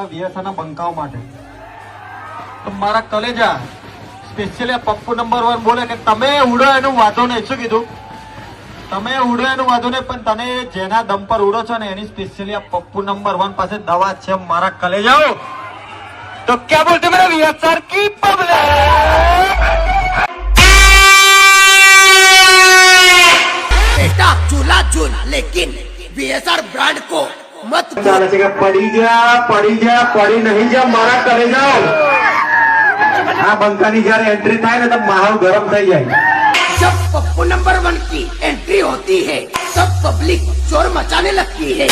આ વીએસઆરના બંકાઓ માટે. તો મારા કલેજા સ્પેશિયલી પપ્પુ નંબર 1 બોલે કે તમે ઉડો એનું વાંધો નહીં. શું કીધું? તમે ઉડો એનું વાંધો નહીં, પણ તને જેના દમ પર ઉડો છો ને એની સ્પેશિયલી આ પપ્પુ નંબર 1 પાસે દવા છે મારા કલેજાઓ. તો ક્યાં બોલતે મેરા વીએસઆર કી પબ્લિક. बेटा झूला झूल लेकिन वीएसआर ब्रांड को मत ચાલે છે કે પડી નહીં જા મારા કલેજાઓ. આ બંકાની જયારે એન્ટ્રી થાય ને તો માહોલ ગરમ થઈ જાય. जब पप्पू नंबर 1 की एंट्री होती है तब पब्लिक शोर मचाने लगती है.